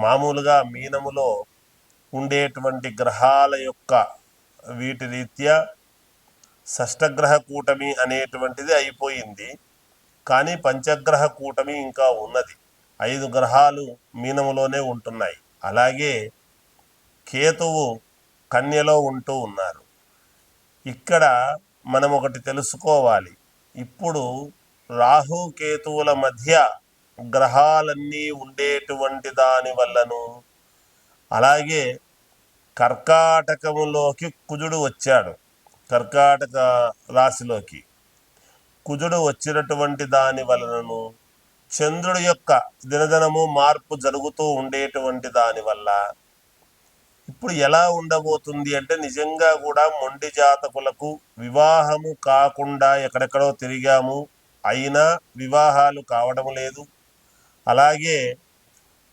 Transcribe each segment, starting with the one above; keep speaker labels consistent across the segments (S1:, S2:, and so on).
S1: మామూలుగా మీనములో ఉండేటువంటి గ్రహాల యొక్క వీటి రీత్యా షష్టగ్రహ కూటమి అనేటువంటిది అయిపోయింది. కానీ పంచగ్రహ కూటమి ఇంకా ఉన్నది. 5 గ్రహాలు మీనములోనే ఉంటున్నాయి. అలాగే కేతువు కన్యలో ఉంటూ ఉన్నారు. ఇక్కడ మనం ఒకటి తెలుసుకోవాలి. ఇప్పుడు రాహు కేతువుల మధ్య గ్రహాలన్నీ ఉండేటువంటి దాని వల్లను, అలాగే కర్కాటకములోకి కుజుడు వచ్చాడు. కర్కాటక రాశిలోకి కుజుడు వచ్చినటువంటి దాని వలనను, చంద్రుడి యొక్క దినదినము మార్పు జరుగుతూ ఉండేటువంటి దాని వల్ల ఇప్పుడు ఎలా ఉండబోతుంది అంటే, నిజంగా కూడా మొండి జాతకులకు వివాహము కాకుండా ఎక్కడెక్కడో తిరిగాము, అయినా వివాహాలు కావడం లేదు. అలాగే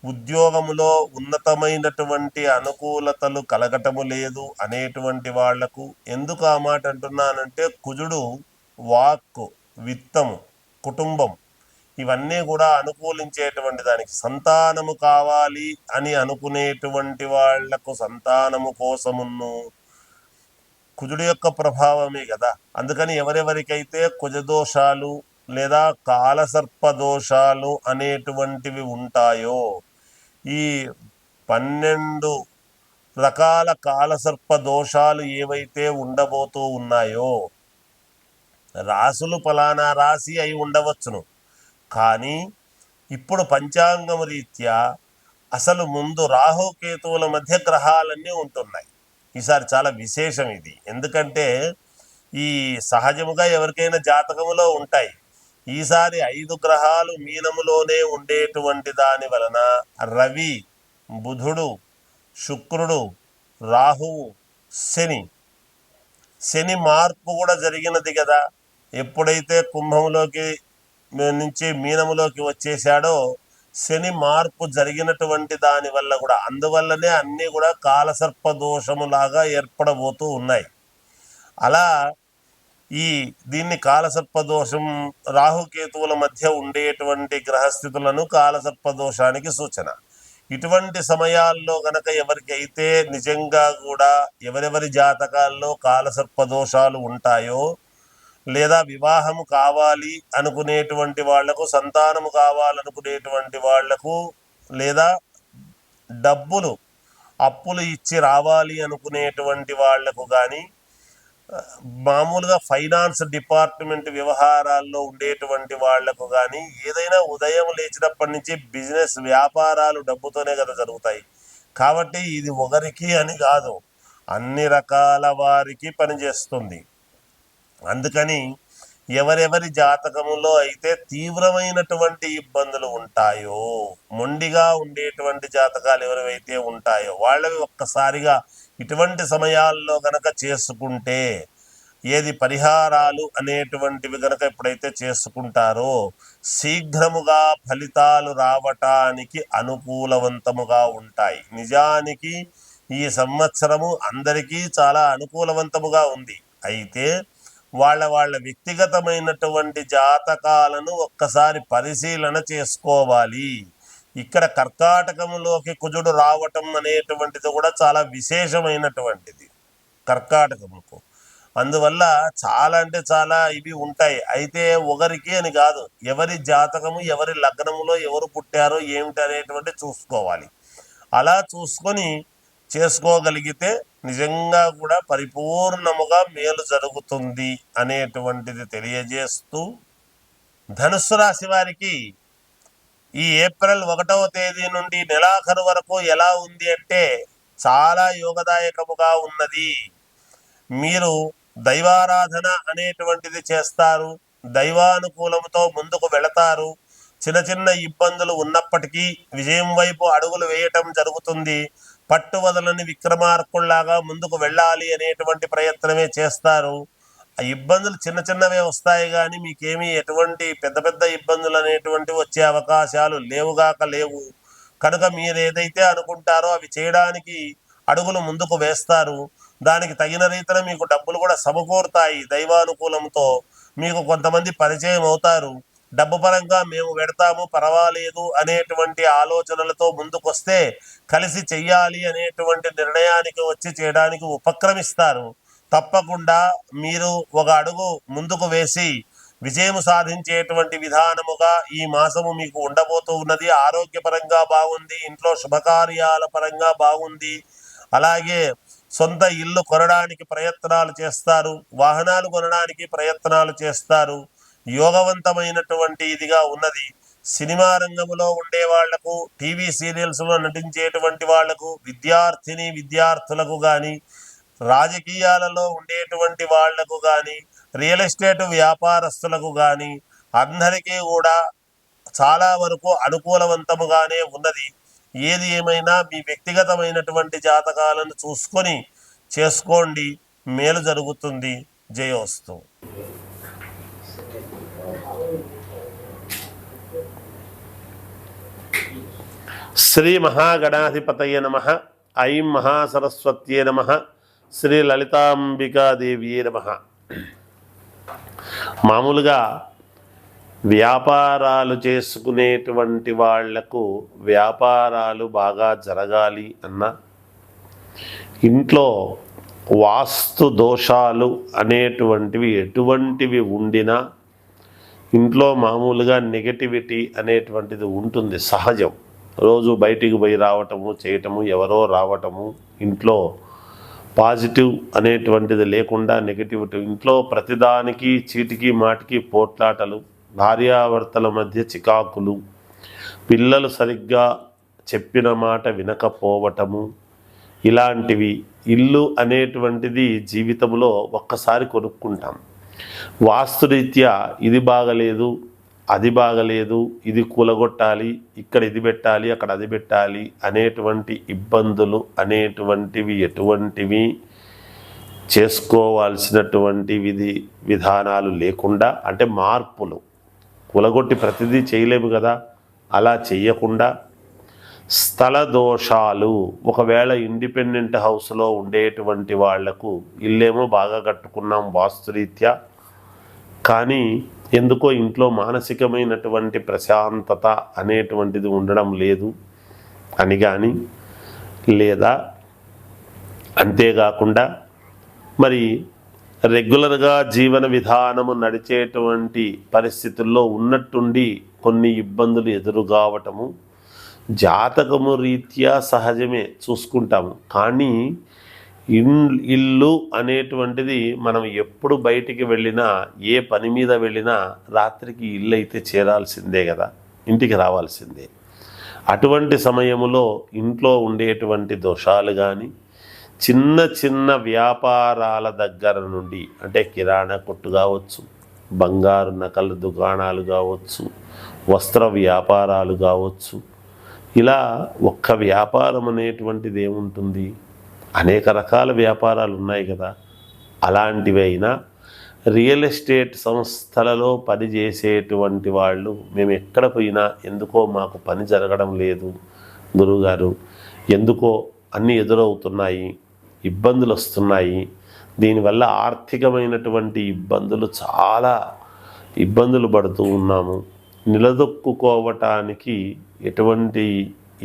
S1: ఉద్యోగములో ఉన్నతమైనటువంటి అనుకూలతలు కలగటము లేదు అనేటువంటి వాళ్లకు, ఎందుకు ఆ మాట అంటున్నానంటే, కుజుడు వాక్కు, విత్తము, కుటుంబం ఇవన్నీ కూడా అనుకూలించేటువంటి దానికి, సంతానము కావాలి అని అనుకునేటువంటి వాళ్లకు సంతానము కోసమును కుజుడు యొక్క ప్రభావమే కదా. అందుకని ఎవరెవరికైతే కుజదోషాలు లేదా కాలసర్ప దోషాలు అనేటువంటివి ఉంటాయో, ఈ 12 రకాల కాలసర్ప దోషాలు ఏవైతే ఉండబోతూ ఉన్నాయో, రాసులు ఫలానా రాశి అయి ఉండవచ్చును, కానీ ఇప్పుడు పంచాంగం రీత్యా అసలు ముందు రాహుకేతువుల మధ్య గ్రహాలన్నీ ఉంటున్నాయి. ఈసారి చాలా విశేషం ఇది. ఎందుకంటే ఈ సహజముగా ఎవరికైనా జాతకములో ఉంటాయి. ఈసారి 5 గ్రహాలు మీనములోనే ఉండేటువంటి దాని వలన రవి, బుధుడు, శుక్రుడు, రాహువు, శని మార్పు కూడా జరిగినది కదా. ఎప్పుడైతే కుంభంలోకి నుంచి మీనములోకి వచ్చేసాడో, శని మార్పు జరిగినటువంటి దాని వల్ల కూడా, అందువల్లనే అన్నీ కూడా కాలసర్ప దోషములాగా ఏర్పడబోతూ ఉన్నాయి. అలా దీన్ని కాలసర్ప దోషం, రాహుకేతువుల మధ్య ఉండేటువంటి గ్రహస్థితులను కాలసర్ప దోషానికి సూచన. ఇటువంటి సమయాల్లో గనక ఎవరికైతే నిజంగా కూడా ఎవరెవరి జాతకాల్లో కాలసర్ప దోషాలు ఉంటాయో, లేదా వివాహము కావాలి అనుకునేటువంటి వాళ్లకు, సంతానము కావాలనుకునేటువంటి వాళ్లకు, లేదా డబ్బులు అప్పులు ఇచ్చి రావాలి అనుకునేటువంటి వాళ్లకు కానీ, మామూలుగా ఫైనాన్స్ డిపార్ట్మెంట్ వ్యవహారాల్లో ఉండేటువంటి వాళ్లకు కానీ, ఏదైనా ఉదయం లేచినప్పటి నుంచి బిజినెస్ వ్యాపారాలు డబ్బుతోనే కదా జరుగుతాయి. కాబట్టి ఇది ఒకరికి అని కాదు, అన్ని రకాల వారికి పనిచేస్తుంది. అందుకని ఎవరెవరి జాతకములో అయితే తీవ్రమైనటువంటి ఇబ్బందులు ఉంటాయో, మొండిగా ఉండేటువంటి జాతకాలు ఎవరైతే ఉంటాయో, వాళ్ళవి ఒక్కసారిగా ఇటువంటి సమయాల్లో గనక చేసుకుంటే, ఏది పరిహారాలు అనేటువంటివి గనక ఎప్పుడైతే చేసుకుంటారో శీఘ్రముగా ఫలితాలు రావటానికి అనుకూలవంతముగా ఉంటాయి. నిజానికి ఈ సంవత్సరము అందరికీ చాలా అనుకూలవంతముగా ఉంది. అయితే వాళ్ళ వ్యక్తిగతమైనటువంటి జాతకాలను ఒక్కసారి పరిశీలన చేసుకోవాలి. ఇక్కడ కర్కాటకములోకి కుజుడు రావటం అనేటువంటిది కూడా చాలా విశేషమైనటువంటిది కర్కాటకముకు. అందువల్ల చాలా అంటే చాలా ఇవి ఉంటాయి. అయితే ఒకరికి అని కాదు, ఎవరి జాతకము, ఎవరి లగ్నములో ఎవరు పుట్టారో ఏమిటి అనేటువంటి చూసుకోవాలి. అలా చూసుకొని చేసుకోగలిగితే నిజంగా కూడా పరిపూర్ణముగా మేలు జరుగుతుంది అనేటువంటిది తెలియజేస్తూ, ధనుస్సు రాశి వారికి ఈ ఏప్రిల్ 1వ తేదీ నుండి నెలాఖరు వరకు ఎలా ఉంది అంటే చాలా యోగదాయకముగా ఉన్నది. మీరు దైవారాధన అనేటువంటిది చేస్తారు, దైవానుకూలముతో ముందుకు వెళతారు. చిన్న చిన్న ఇబ్బందులు ఉన్నప్పటికీ విజయం వైపు అడుగులు వేయటం జరుగుతుంది. పట్టువదలని విక్రమార్కుల్లాగా ముందుకు వెళ్ళాలి అనేటువంటి ప్రయత్నమే చేస్తారు. ఆ ఇబ్బందులు చిన్న చిన్నవే వస్తాయి, కానీ మీకేమీ ఎటువంటి పెద్ద పెద్ద ఇబ్బందులు అనేటువంటివి వచ్చే అవకాశాలు లేవు. కనుక మీరు ఏదైతే అనుకుంటారో అవి చేయడానికి అడుగులు ముందుకు వేస్తారు. దానికి తగిన రీతిన మీకు డబ్బులు కూడా సమకూరుతాయి. దైవానుకూలంతో మీకు కొంతమంది పరిచయం అవుతారు. డబ్బు పరంగా మేము పెడతాము పర్వాలేదు అనేటువంటి ఆలోచనలతో ముందుకొస్తే కలిసి చెయ్యాలి అనేటువంటి నిర్ణయానికి వచ్చి చేయడానికి ఉపక్రమిస్తారు. తప్పకుండా మీరు ఒక అడుగు ముందుకు వేసి విజయం సాధించేటువంటి విధానముగా ఈ మాసము మీకు ఉండబోతూ ఉన్నది. ఆరోగ్యపరంగా బాగుంది, ఇంట్లో శుభకార్యాల పరంగా బాగుంది. అలాగే సొంత ఇల్లు కొనడానికి ప్రయత్నాలు చేస్తారు, వాహనాలు కొనడానికి ప్రయత్నాలు చేస్తారు. యోగవంతమైనటువంటి ఇదిగా ఉన్నది. సినిమా రంగంలో ఉండే వాళ్లకు, టీవీ సీరియల్స్లో నటించేటువంటి వాళ్లకు, విద్యార్థులకు కానీ, రాజకీయాలలో ఉండేటువంటి వాళ్లకు కానీ, రియల్ ఎస్టేట్ వ్యాపారస్తులకు కానీ అందరికీ కూడా చాలా వరకు అనుకూలవంతముగానే ఉన్నది. ఏది ఏమైనా మీ వ్యక్తిగతమైనటువంటి జాతకాలను చూసుకొని చేసుకోండి, మేలు జరుగుతుంది. జయోస్తు. శ్రీ మహాగణాధిపతయ నమః. ఐం మహాసరస్వత్యే నమః. శ్రీ లలితాంబికాదేవియే నమః. మామూలుగా వ్యాపారాలు చేసుకునేటువంటి వాళ్లకు వ్యాపారాలు బాగా జరగాలి అన్నా, ఇంట్లో వాస్తు దోషాలు అనేటువంటివి ఎటువంటివి ఉండినా, ఇంట్లో మామూలుగా నెగటివిటీ అనేటువంటిది ఉంటుంది, సహజం. రోజు బయటికి పోయి రావటము చేయటము, ఎవరో రావటము, ఇంట్లో పాజిటివ్ అనేటువంటిది లేకుండా నెగటివిటీ, ఇంట్లో ప్రతిదానికి చీటికి మాటికి పోట్లాటలు, భార్యాభర్తల మధ్య చికాకులు, పిల్లలు సరిగ్గా చెప్పిన మాట వినకపోవటము, ఇలాంటివి. ఇల్లు అనేటువంటిది జీవితంలో ఒక్కసారి కొనుక్కుంటాం. వాస్తురీత్యా ఇది బాగలేదు, అది బాగలేదు, ఇది కూలగొట్టాలి, ఇక్కడ ఇది పెట్టాలి, అక్కడ అది పెట్టాలి అనేటువంటి ఇబ్బందులు అనేటువంటివి ఎటువంటివి చేసుకోవాల్సినటువంటి విధానాలు లేకుండా, అంటే మార్పులు, కూలగొట్టి ప్రతిదీ చేయలేము కదా, అలా చెయ్యకుండా స్థల దోషాలు, ఒకవేళ ఇండిపెండెంట్ హౌస్లో ఉండేటువంటి వాళ్లకు ఇల్లేమో బాగా కట్టుకున్నాం వాస్తురీత్యా, కానీ ఎందుకో ఇంట్లో మానసికమైనటువంటి ప్రశాంతత అనేటువంటిది ఉండడం లేదు అని కానీ, లేదా అంతేకాకుండా మరి రెగ్యులర్గా జీవన విధానము నడిచేటువంటి పరిస్థితుల్లో ఉన్నట్టుండి కొన్ని ఇబ్బందులు ఎదురుగావటము, జాతకము రీత్యా సహజమే చూసుకుంటాము. కానీ ఇల్లు అనేటువంటిది మనం ఎప్పుడు బయటికి వెళ్ళినా, ఏ పని మీద వెళ్ళినా రాత్రికి ఇల్లు అయితే చేరాల్సిందే కదా, ఇంటికి రావాల్సిందే. అటువంటి సమయంలో ఇంట్లో ఉండేటువంటి దోషాలు కానీ, చిన్న చిన్న వ్యాపారాల దగ్గర నుండి, అంటే కిరాణా కొట్టు కావచ్చు, బంగారు నకల దుకాణాలు కావచ్చు, వస్త్ర వ్యాపారాలు కావచ్చు, ఇలా ఒక్క వ్యాపారం అనేటువంటిది ఏముంటుంది, అనేక రకాల వ్యాపారాలు ఉన్నాయి కదా. అలాంటివైనా రియల్ ఎస్టేట్ సంస్థలలో పనిచేసేటువంటి వాళ్ళు, మేము ఎక్కడ పోయినా ఎందుకో మాకు పని జరగడం లేదు గురువుగారు, ఎందుకో అన్నీ ఎదురవుతున్నాయి, ఇబ్బందులు వస్తున్నాయి, దీనివల్ల ఆర్థికమైనటువంటి ఇబ్బందులు, చాలా ఇబ్బందులు పడుతూ ఉన్నాము, నిలదొక్కుకోవటానికి ఎటువంటి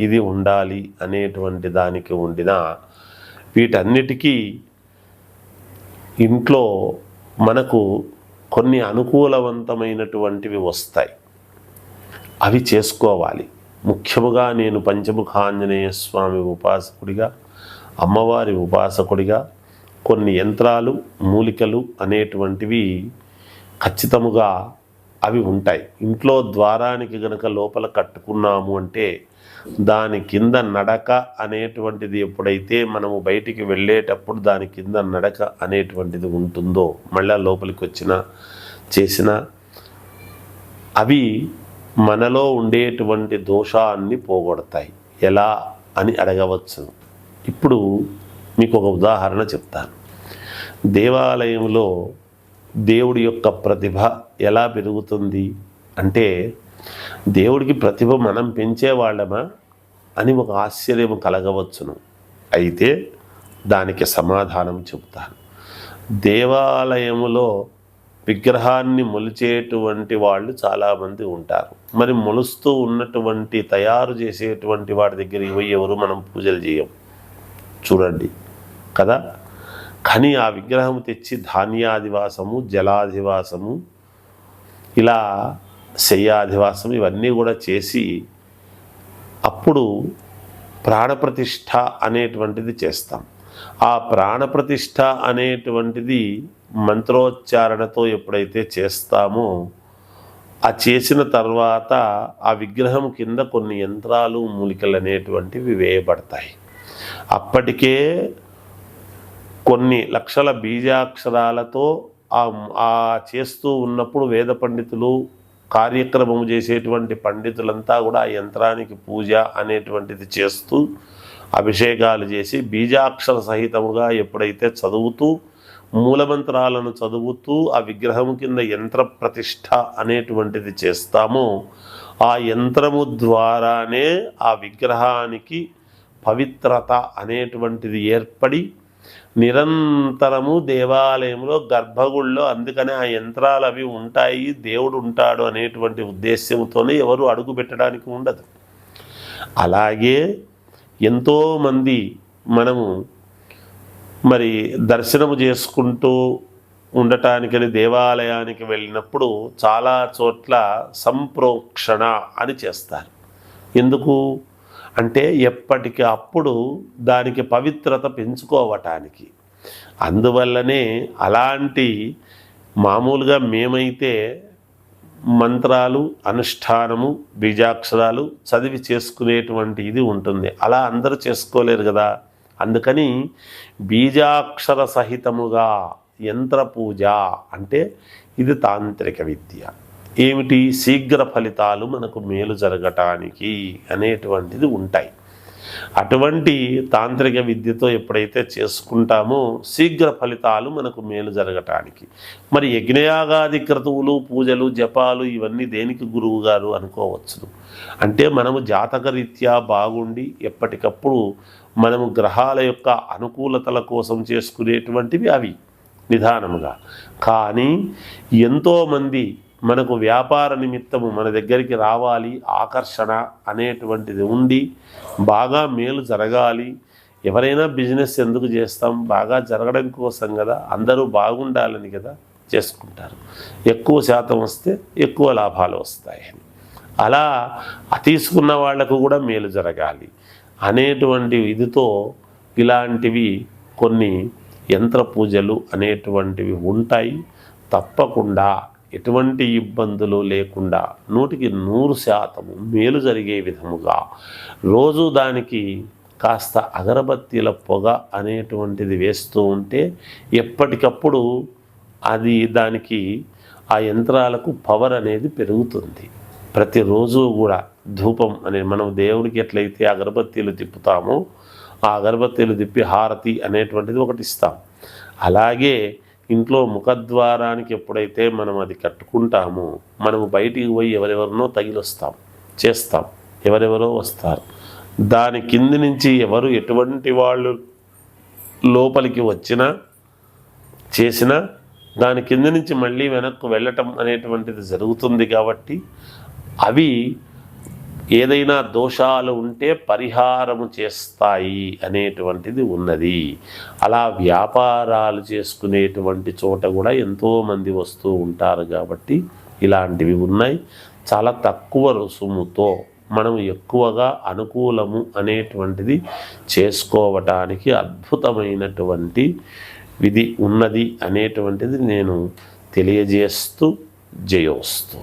S1: ఇది ఉండాలి అనేటువంటి దానికి ఉండిన వీటన్నిటికీ ఇంట్లో మనకు కొన్ని అనుకూలవంతమైనటువంటివి వస్తాయి, అవి చేసుకోవాలి. ముఖ్యముగా నేను పంచముఖ ఆంజనేయ స్వామి ఉపాసకుడిగా, అమ్మవారి ఉపాసకుడిగా కొన్ని యంత్రాలు, మూలికలు అనేటువంటివి ఖచ్చితముగా అవి ఉంటాయి. ఇంట్లో ద్వారానికి గనక లోపల కట్టుకున్నాము అంటే దాని కింద నడక అనేటువంటిది ఎప్పుడైతే మనము బయటికి వెళ్ళేటప్పుడు దాని కింద నడక అనేటువంటిది ఉంటుందో, మళ్ళీ లోపలికి వచ్చినా చేసినా అవి మనలో ఉండేటువంటి దోషాన్ని పోగొడతాయి. ఎలా అని అడగవచ్చు. ఇప్పుడు మీకు ఒక ఉదాహరణ చెప్తాను. దేవాలయంలో దేవుడి యొక్క ప్రతిభ ఎలా పెరుగుతుంది అంటే, దేవుడికి ప్రతిభ మనం పెంచేవాళ్ళమా అని ఒక ఆశ్చర్యం కలగవచ్చును. అయితే దానికి సమాధానం చెబుతాను. దేవాలయములో విగ్రహాన్ని మొలిచేటువంటి వాళ్ళు చాలామంది ఉంటారు. మరి మొలుస్తూ ఉన్నటువంటి తయారు చేసేటువంటి వాడి దగ్గరికి పోయి ఎవరు మనం పూజలు చేయం చూడండి కదా. కానీ ఆ విగ్రహం తెచ్చి ధాన్యాధివాసము, జలాధివాసము, ఇలా శయ్యాధివాసం ఇవన్నీ కూడా చేసి అప్పుడు ప్రాణప్రతిష్ఠ అనేటువంటిది చేస్తాం. ఆ ప్రాణప్రతిష్ఠ అనేటువంటిది మంత్రోచ్చారణతో ఎప్పుడైతే చేస్తామో ఆ చేసిన తర్వాత ఆ విగ్రహం కింద కొన్ని యంత్రాలు, మూలికలు అనేటువంటివి వేయబడతాయి. అప్పటికే కొన్ని లక్షల బీజాక్షరాలతో ఆ చేస్తూ ఉన్నప్పుడు వేద పండితులు, కార్యక్రమం చేసేటువంటి పండితులంతా కూడా ఆ యంత్రానికి పూజ అనేటువంటిది చేస్తూ అభిషేకాలు చేసి బీజాక్షర సహితముగా ఎప్పుడైతే చదువుతూ మూలమంత్రాలను చదువుతూ ఆ విగ్రహం కింద యంత్ర ప్రతిష్ఠ అనేటువంటిది చేస్తామో ఆ యంత్రము ద్వారానే ఆ విగ్రహానికి పవిత్రత అనేటువంటిది ఏర్పడి నిరంతరము దేవాలయంలో గర్భగుడిలో, అందుకనే ఆ యంత్రాలు అవి ఉంటాయి, దేవుడు ఉంటాడు అనేటువంటి ఉద్దేశ్యంతోనే ఎవరు అడుగు పెట్టడానికి ఉండదు. అలాగే ఎంతోమంది మనము మరి దర్శనము చేసుకుంటూ ఉండటానికని దేవాలయానికి వెళ్ళినప్పుడు చాలా చోట్ల సంప్రోక్షణ అని చేస్తారు. ఎందుకు అంటే ఎప్పటికి అప్పుడు దానికి పవిత్రత పెంచుకోవటానికి. అందువల్లనే అలాంటి మామూలుగా మేమైతే మంత్రాలు, అనుష్ఠానము, బీజాక్షరాలు చదివి చేసుకునేటువంటి ఇది ఉంటుంది. అలా అందరూ చేసుకోలేరు కదా. అందుకని బీజాక్షర సహితముగా యంత్ర పూజ అంటే ఇది తాంత్రిక విద్య. ఏమిటి? శీఘ్ర ఫలితాలు మనకు మేలు జరగటానికి అనేటువంటిది ఉంటాయి. అటువంటి తాంత్రిక విద్యతో ఎప్పుడైతే చేసుకుంటామో శీఘ్ర ఫలితాలు మనకు మేలు జరగటానికి. మరి యజ్ఞయాగాది క్రతువులు, పూజలు, జపాలు ఇవన్నీ దేనికి గురువు గారు అనుకోవచ్చు. అంటే మనము జాతకరీత్యా బాగుండి ఎప్పటికప్పుడు మనము గ్రహాల యొక్క అనుకూలతల కోసం చేసుకునేటువంటివి అవి నిదానముగా. కానీ ఎంతోమంది మనకు వ్యాపార నిమిత్తము మన దగ్గరికి రావాలి, ఆకర్షణ అనేటువంటిది ఉండి బాగా మేలు జరగాలి. ఎవరైనా బిజినెస్ ఎందుకు చేస్తాం? బాగా జరగడం కోసం కదా, అందరూ బాగుండాలని కదా చేసుకుంటారు. ఎక్కువ శాతం వస్తే ఎక్కువ లాభాలు వస్తాయని. అలా తీసుకున్న వాళ్లకు కూడా మేలు జరగాలి అనేటువంటి ఇదితో ఇలాంటివి కొన్ని యంత్ర పూజలు అనేటువంటివి ఉంటాయి. తప్పకుండా ఎటువంటి ఇబ్బందులు లేకుండా 100% మేలు జరిగే విధముగా రోజు దానికి కాస్త అగరబత్తీల పొగ అనేటువంటిది వేస్తూ ఉంటే ఎప్పటికప్పుడు అది దానికి ఆ యంత్రాలకు పవర్ అనేది పెరుగుతుంది. ప్రతిరోజు కూడా ధూపం అనే మనం దేవుడికి ఎట్లయితే అగరబత్తీలు తిప్పుతామో ఆ అగరబత్తీలు తిప్పి హారతి అనేటువంటిది ఒకటి ఇస్తాం. అలాగే ఇంట్లో ముఖద్వారానికి ఎప్పుడైతే మనం అది కట్టుకుంటామో మనము బయటికి పోయి ఎవరెవరినో తగిలొస్తాం, చేస్తాం, ఎవరెవరో వస్తారు. దాని కింది నుంచి ఎవరు ఎటువంటి వాళ్ళు లోపలికి వచ్చినా చేసినా దాని కింద నుంచి మళ్ళీ వెనక్కు వెళ్ళటం అనేటువంటిది జరుగుతుంది. కాబట్టి అవి ఏదైనా దోషాలు ఉంటే పరిహారము చేస్తాయి అనేటువంటిది ఉన్నది. అలా వ్యాపారాలు చేసుకునేటువంటి చోట కూడా ఎంతోమంది వస్తూ ఉంటారు కాబట్టి ఇలాంటివి ఉన్నాయి. చాలా తక్కువ రుసుముతో మనం ఎక్కువగా అనుకూలము అనేటువంటిది చేసుకోవటానికి అద్భుతమైనటువంటి విధి ఉన్నది అనేటువంటిది నేను తెలియజేస్తూ జయోస్తు.